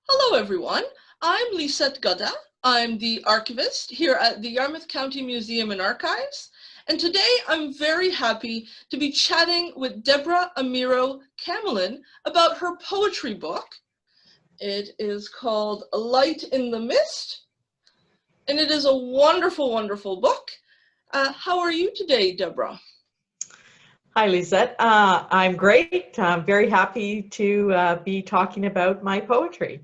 Hello, everyone. I'm Lisette Gaudet. I'm the archivist here at the Yarmouth County Museum and Archives. And today I'm very happy to be chatting with Debra Amirault Camelin about her poetry book. It is called A Light in the Mist, and it is a wonderful, wonderful book. How are you today, Debra? Hi, Lisette. I'm great. I'm very happy to be talking about my poetry.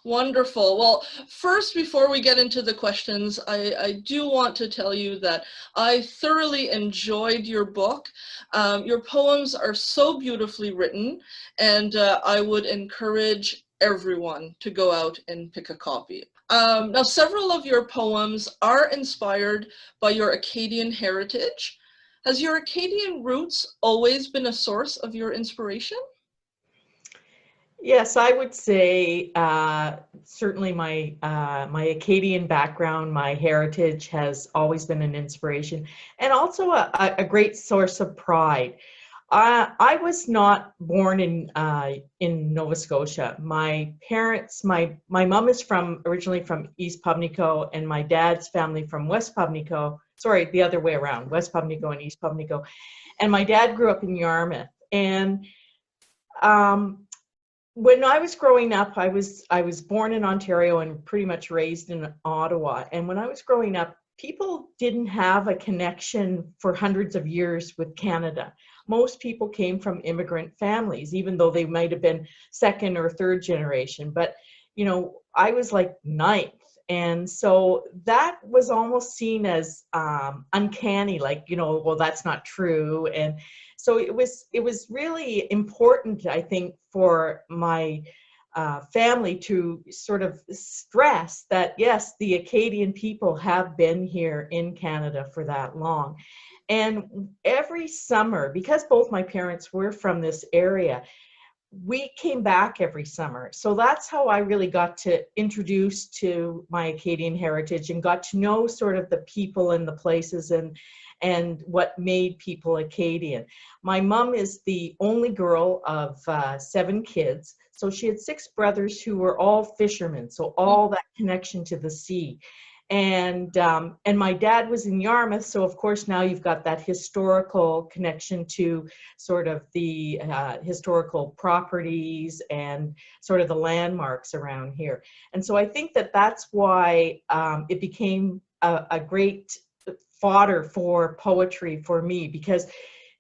Wonderful. Well, first, before we get into the questions, I do want to tell you that I thoroughly enjoyed your book. Your poems are so beautifully written, and I would encourage everyone to go out and pick a copy. Now, several of your poems are inspired by your Acadian heritage. Has your Acadian roots always been a source of your inspiration? Yes, I would say certainly my Acadian background, my heritage has always been an inspiration, and also a great source of pride. I was not born in Nova Scotia. My parents, my mom is originally from East Pubnico, and my dad's family from West Pubnico. Sorry, the other way around, West Pubnico and East Pubnico. And my dad grew up in Yarmouth. And when I was growing up, I was born in Ontario and pretty much raised in Ottawa. And when I was growing up, people didn't have a connection for hundreds of years with Canada. Most people came from immigrant families, even though they might have been second or third generation. But, you know, I was like ninth. And so that was almost seen as uncanny, like, you know, well, that's not true. And so it was really important, I think, for my family to sort of stress that, yes, the Acadian people have been here in Canada for that long. And every summer, because both my parents were from this area, we came back every summer. So that's how I really got to introduce to my Acadian heritage and got to know sort of the people and the places and what made people Acadian. My mom is the only girl of 7 kids. So she had 6 brothers who were all fishermen. So all that connection to the sea. And my dad was in Yarmouth, so of course now you've got that historical connection to sort of the historical properties and sort of the landmarks around here. And so I think that that's why it became a great fodder for poetry for me, because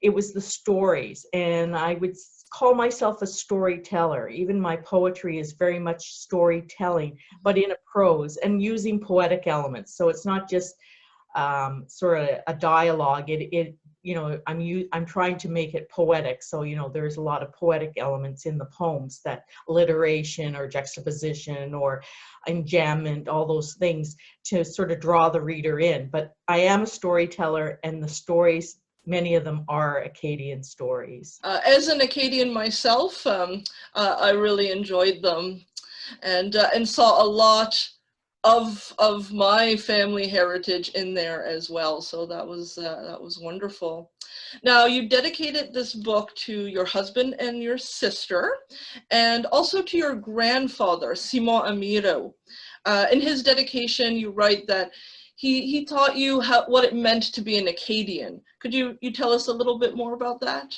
it was the stories, and I would call myself a storyteller. Even my poetry is very much storytelling, but in a prose and using poetic elements. So it's not just sort of a dialogue. It you know, I'm trying to make it poetic. So, you know, there's a lot of poetic elements in the poems, that alliteration or juxtaposition or enjambment, all those things to sort of draw the reader in. But I am a storyteller, and the stories, many of them are Acadian stories. As an Acadian myself, I really enjoyed them, and saw a lot of my family heritage in there as well. So that was wonderful. Now, you dedicated this book to your husband and your sister, and also to your grandfather, Simon Amirault. In his dedication, you write that he taught you what it meant to be an Acadian. Could you tell us a little bit more about that?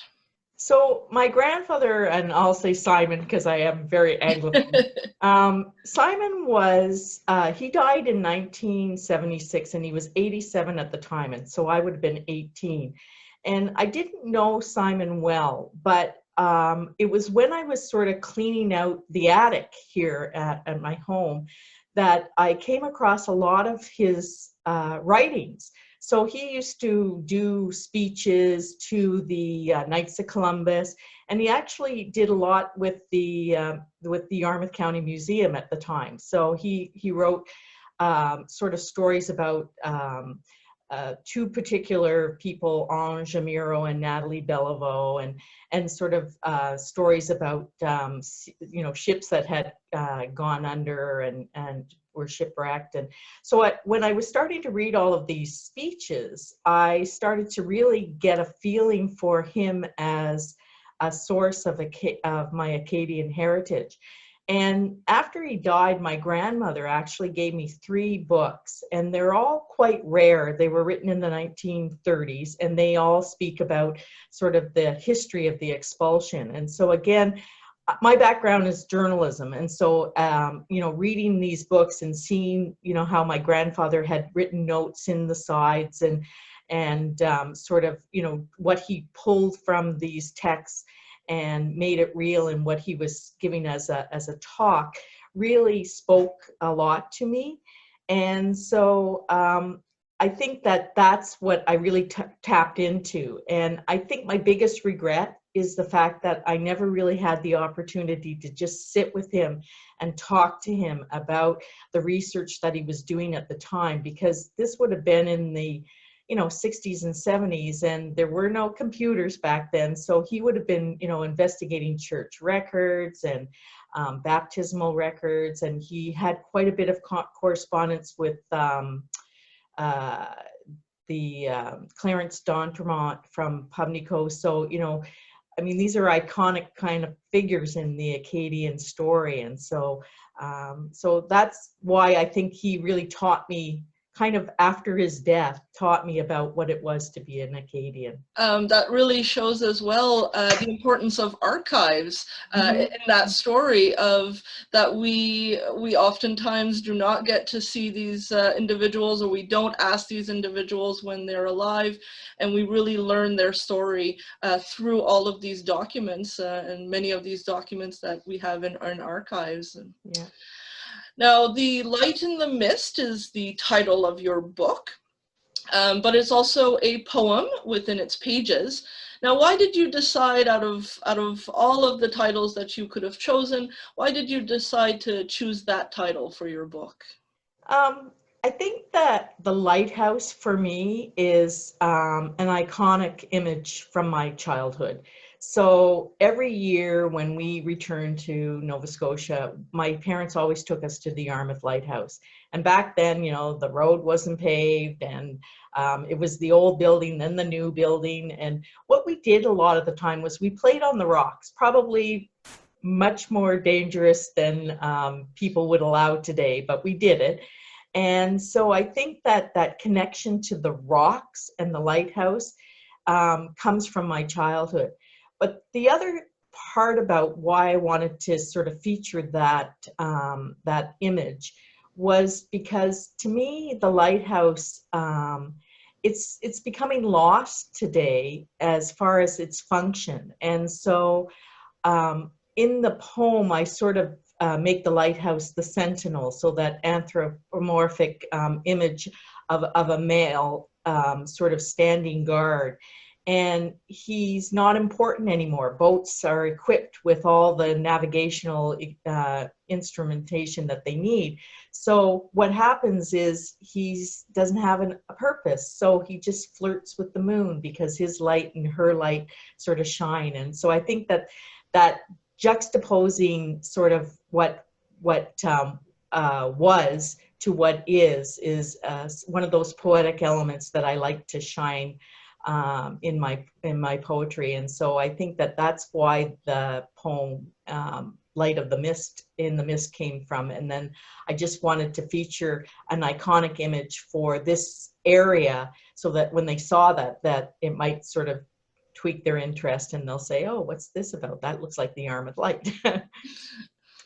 So my grandfather, and I'll say Simon because I am very Anglican. Simon was, he died in 1976, and he was 87 at the time. And so I would have been 18. And I didn't know Simon well, but it was when I was sort of cleaning out the attic here at my home that I came across a lot of his writings. So he used to do speeches to the Knights of Columbus, and he actually did a lot with the Yarmouth County Museum at the time. So he wrote sort of stories about 2 particular people, Ange Amirault and Natalie Bellevaux, and sort of stories about you know, ships that had gone under and were shipwrecked. And so when I was starting to read all of these speeches, I started to really get a feeling for him as a source of my Acadian heritage. And after he died, my grandmother actually gave me 3 books, and they're all quite rare. They were written in the 1930s, and they all speak about sort of the history of the expulsion. And so again, my background is journalism, and so you know, reading these books and seeing, you know, how my grandfather had written notes in the sides, and sort of, you know, what he pulled from these texts and made it real, and what he was giving as a talk really spoke a lot to me. And so I think that that's what I really tapped into. And I think my biggest regret is the fact that I never really had the opportunity to just sit with him and talk to him about the research that he was doing at the time, because this would have been in the, you know, 60s and 70s, and there were no computers back then. So he would have been, you know, investigating church records and baptismal records, and he had quite a bit of correspondence with Clarence d'Entremont from Pubnico. So, you know, I mean, these are iconic kind of figures in the Acadian story. And so, so that's why I think he really taught me, kind of after his death, taught me about what it was to be an Acadian. That really shows as well the importance of archives in that story, of that we oftentimes do not get to see these individuals, or we don't ask these individuals when they're alive, and we really learn their story through all of these documents, and many of these documents that we have in archives. Yeah. Now, The Light in the Mist is the title of your book, but it's also a poem within its pages. Now, why did you decide, out of all of the titles that you could have chosen, why did you decide to choose that title for your book? I think that the lighthouse for me is an iconic image from my childhood. So every year when we returned to Nova Scotia, my parents always took us to the Yarmouth Lighthouse. And back then, you know, the road wasn't paved, and it was the old building, then the new building. And what we did a lot of the time was we played on the rocks, probably much more dangerous than people would allow today, but we did it. And so I think that that connection to the rocks and the lighthouse comes from my childhood. But the other part about why I wanted to sort of feature that, that image was because, to me, the lighthouse, it's becoming lost today as far as its function. And so in the poem, I sort of make the lighthouse the sentinel, so that anthropomorphic image of a male sort of standing guard. And he's not important anymore. Boats are equipped with all the navigational instrumentation that they need. So what happens is he doesn't have a purpose. So he just flirts with the moon, because his light and her light sort of shine. And so I think that that juxtaposing sort of what was to what is one of those poetic elements that I like to shine in my poetry. And so I think that that's why the poem Light of the Mist, in the Mist, came from. And then I just wanted to feature an iconic image for this area, so that when they saw that it might sort of tweak their interest, and they'll say, oh, what's this about? That looks like the Yarmouth Light.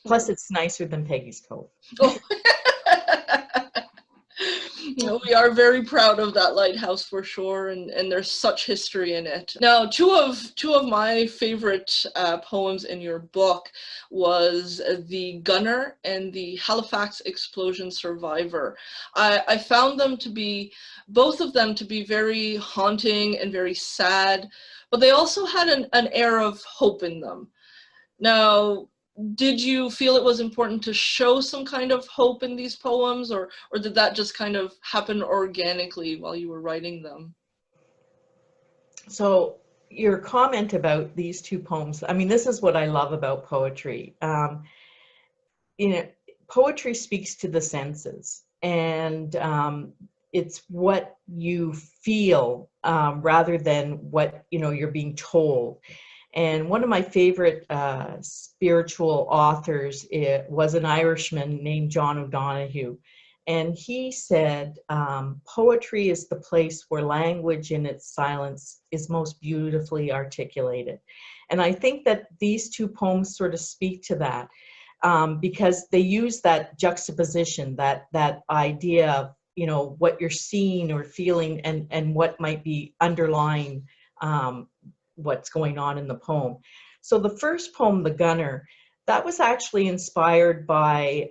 Plus, it's nicer than Peggy's Cove. Oh. We are very proud of that lighthouse, for sure, and there's such history in it. Now, two of my favorite poems in your book was The Gunner and The Halifax Explosion Survivor. I found them to be, both of them to be, very haunting and very sad, but they also had an air of hope in them. Now, did you feel it was important to show some kind of hope in these poems, or did that just kind of happen organically while you were writing them? So your comment about these two poems, I mean, this is what I love about poetry. You know, poetry speaks to the senses, and it's what you feel rather than what, you know, you're being told. And one of my favorite spiritual authors was an Irishman named John O'Donohue. And he said, poetry is the place where language in its silence is most beautifully articulated. And I think that these two poems sort of speak to that, because they use that juxtaposition, that idea of, you know, what you're seeing or feeling and what might be underlying what's going on in the poem. So the first poem, The Gunner, that was actually inspired by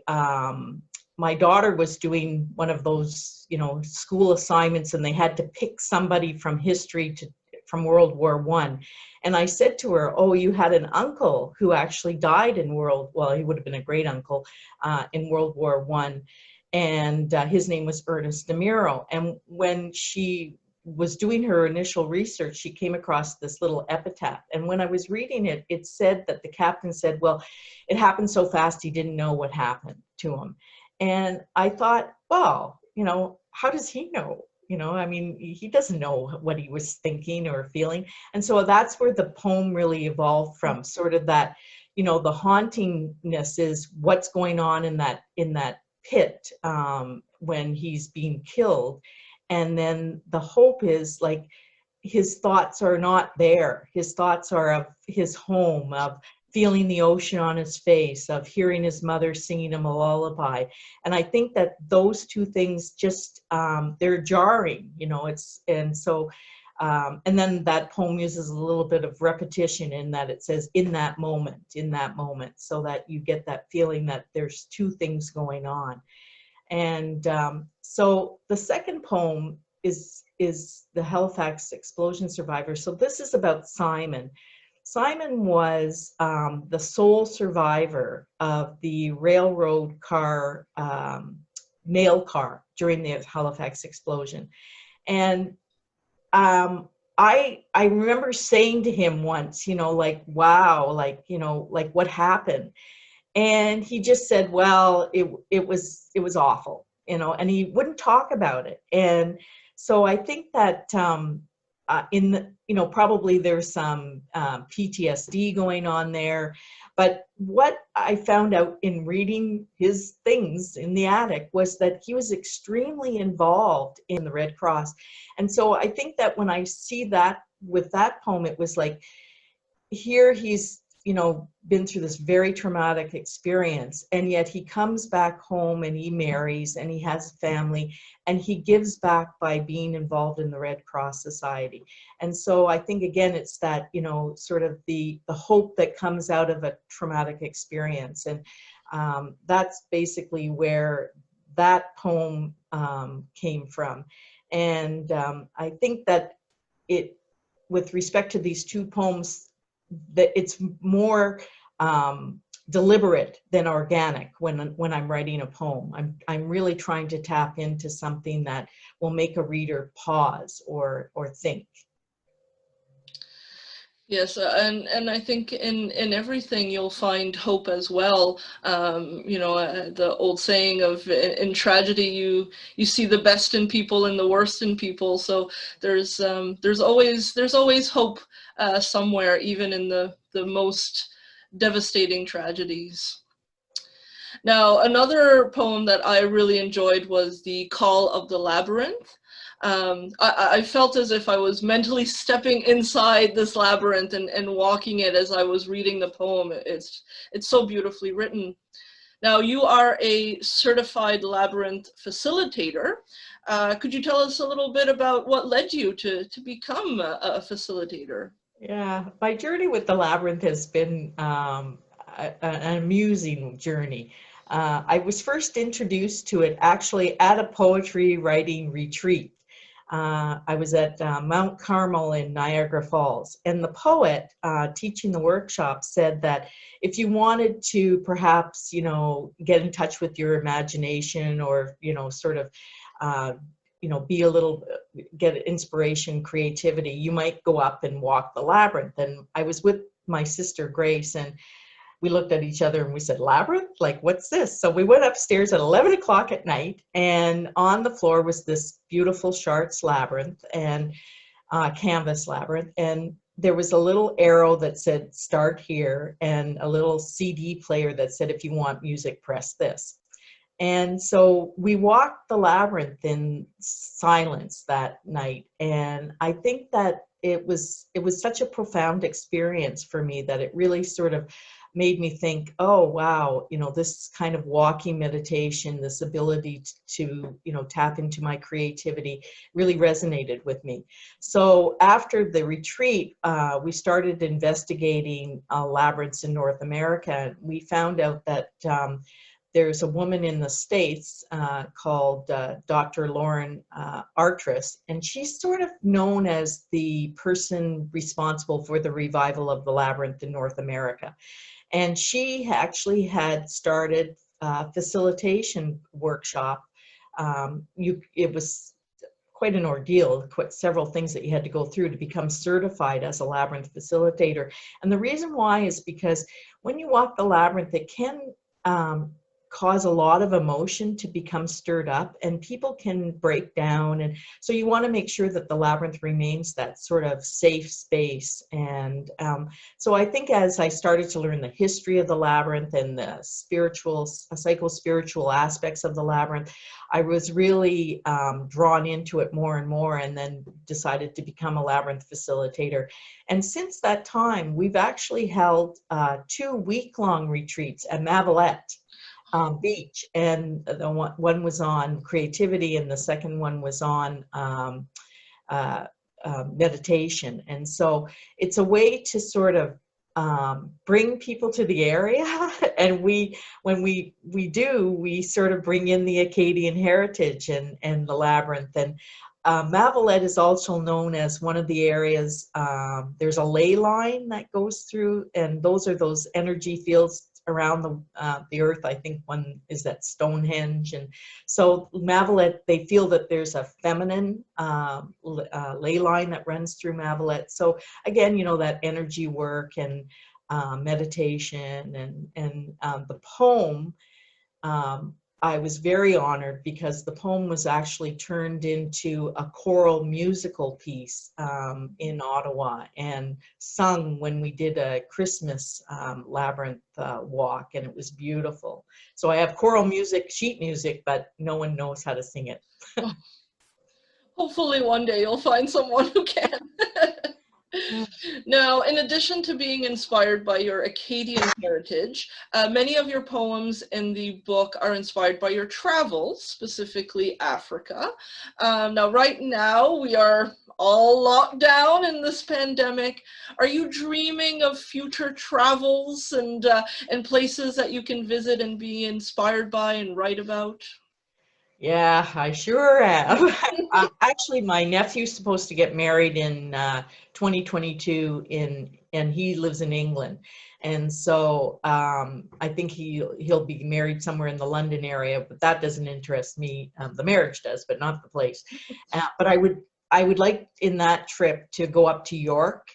my daughter was doing one of those, you know, school assignments, and they had to pick somebody from history from World War I. And I said to her, oh, you had an uncle who actually died in well, he would have been a great uncle in World War I. And his name was Ernest Amirault. And when she was doing her initial research, she came across this little epitaph. And when I was reading it, it said that the captain said, well, it happened so fast he didn't know what happened to him. And I thought, well, you know, how does he know? You know, I mean, he doesn't know what he was thinking or feeling. And so that's where the poem really evolved from, sort of that, you know, the hauntingness is what's going on in that pit when he's being killed. And then the hope is like his thoughts are not there. His thoughts are of his home, of feeling the ocean on his face, of hearing his mother singing him a lullaby. And I think that those two things just, they're jarring, you know, and then that poem uses a little bit of repetition in that it says, in that moment, so that you get that feeling that there's two things going on. And so the second poem is the Halifax explosion survivor. So this is about Simon. Simon was the sole survivor of the railroad car, mail car during the Halifax explosion. And I remember saying to him once, you know, like, wow, like, you know, like what happened? And he just said, well, it was awful, you know, and he wouldn't talk about it. And so I think that you know, probably there's some PTSD going on there. But what I found out in reading his things in the attic was that he was extremely involved in the Red Cross. And so I think that when I see that with that poem, it was like, here he's, you know, been through this very traumatic experience, and yet he comes back home and he marries and he has a family and he gives back by being involved in the Red Cross Society. And so I think, again, it's that, you know, sort of the hope that comes out of a traumatic experience. And that's basically where that poem came from. And I think that with respect to these two poems, that it's more deliberate than organic when I'm writing a poem. I'm really trying to tap into something that will make a reader pause or think. Yes, and I think in everything you'll find hope as well. You know, the old saying of in tragedy you see the best in people and the worst in people. So there's always hope somewhere, even in the most devastating tragedies. Now, another poem that I really enjoyed was The Call of the Labyrinth. I felt as if I was mentally stepping inside this labyrinth and walking it as I was reading the poem. It's so beautifully written. Now, you are a certified labyrinth facilitator. Could you tell us a little bit about what led you to become a facilitator? Yeah, my journey with the labyrinth has been an amusing journey. I was first introduced to it actually at a poetry writing retreat. I was at Mount Carmel in Niagara Falls, and the poet teaching the workshop said that if you wanted to perhaps, you know, get in touch with your imagination, or, you know, sort of, you know, be a little, get inspiration, creativity, you might go up and walk the labyrinth. And I was with my sister Grace, and we looked at each other and we said, labyrinth? Like, what's this? So we went upstairs at 11 o'clock at night, and on the floor was this beautiful Chartres labyrinth and canvas labyrinth. And there was a little arrow that said start here, and a little CD player that said if you want music, press this. And so we walked the labyrinth in silence that night, and I think that it was such a profound experience for me that it really sort of made me think, oh wow, you know, this kind of walking meditation, this ability to you know, tap into my creativity really resonated with me. So after the retreat, we started investigating labyrinths in North America. We found out that there's a woman in the States called Dr. Lauren Artris, and she's sort of known as the person responsible for the revival of the labyrinth in North America. And she actually had started a facilitation workshop. It was quite an ordeal, quite several things that you had to go through to become certified as a labyrinth facilitator. And the reason why is because when you walk the labyrinth, it can cause a lot of emotion to become stirred up, and people can break down. And so you want to make sure that the labyrinth remains that sort of safe space. And so I think as I started to learn the history of the labyrinth and the spiritual, psycho-spiritual aspects of the labyrinth, I was really drawn into it more and more, and then decided to become a labyrinth facilitator. And since that time, we've actually held 2 week-long retreats at Mavalette Beach, and the one was on creativity, and the second one was on meditation. And so it's a way to sort of bring people to the area, and when we sort of bring in the Acadian heritage and the labyrinth. And Mavalette is also known as one of the areas, there's a ley line that goes through, and those are those energy fields around the earth. I think one is at Stonehenge. And so Mavalette, they feel that there's a feminine ley line that runs through Mavalette. So again, you know, that energy work and meditation, and the poem, I was very honored because the poem was actually turned into a choral musical piece in Ottawa and sung when we did a Christmas labyrinth walk, and it was beautiful. So I have choral music, sheet music, but no one knows how to sing it. Hopefully one day you'll find someone who can. Now, in addition to being inspired by your Acadian heritage, many of your poems in the book are inspired by your travels, specifically Africa. Now, right now, we are all locked down in this pandemic. Are you dreaming of future travels and places that you can visit and be inspired by and write about? Yeah, I sure am. Actually, my nephew's supposed to get married in 2022 and he lives in England. And so I think he'll be married somewhere in the London area, but that doesn't interest me. The marriage does, but not the place. But I would like in that trip to go up to York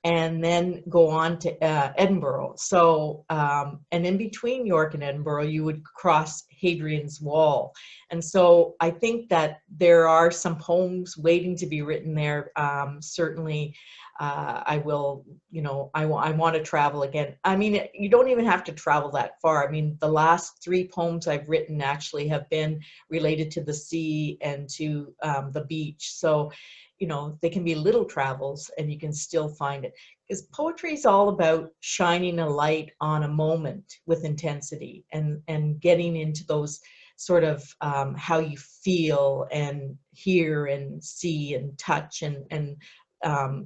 and then go on to Edinburgh. So, and in between York and Edinburgh, you would cross Hadrian's Wall. And so I think that there are some poems waiting to be written there. Certainly, I will, you know, I want to travel again. I mean, you don't even have to travel that far. I mean, the last 3 poems I've written actually have been related to the sea and to the beach. So, you know, they can be little travels and you can still find it. Because poetry is all about shining a light on a moment with intensity and getting into those sort of how you feel and hear and see and touch. And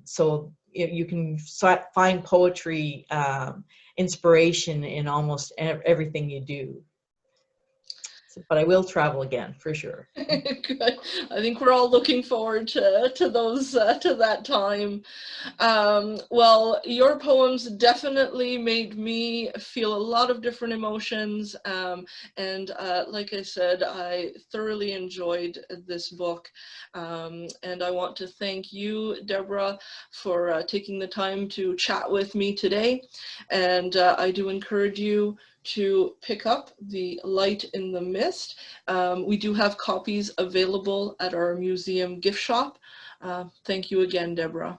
so you can find poetry inspiration in almost everything you do. But I will travel again for sure. Good. I think we're all looking forward to those to that time. Well, your poems definitely made me feel a lot of different emotions, and like I said, I thoroughly enjoyed this book, and I want to thank you, Debra, for taking the time to chat with me today. And I do encourage you to pick up The Light in the Mist. We do have copies available at our museum gift shop. Thank you again, Debra.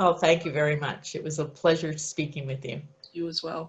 Oh, thank you very much. It was a pleasure speaking with you. You as well.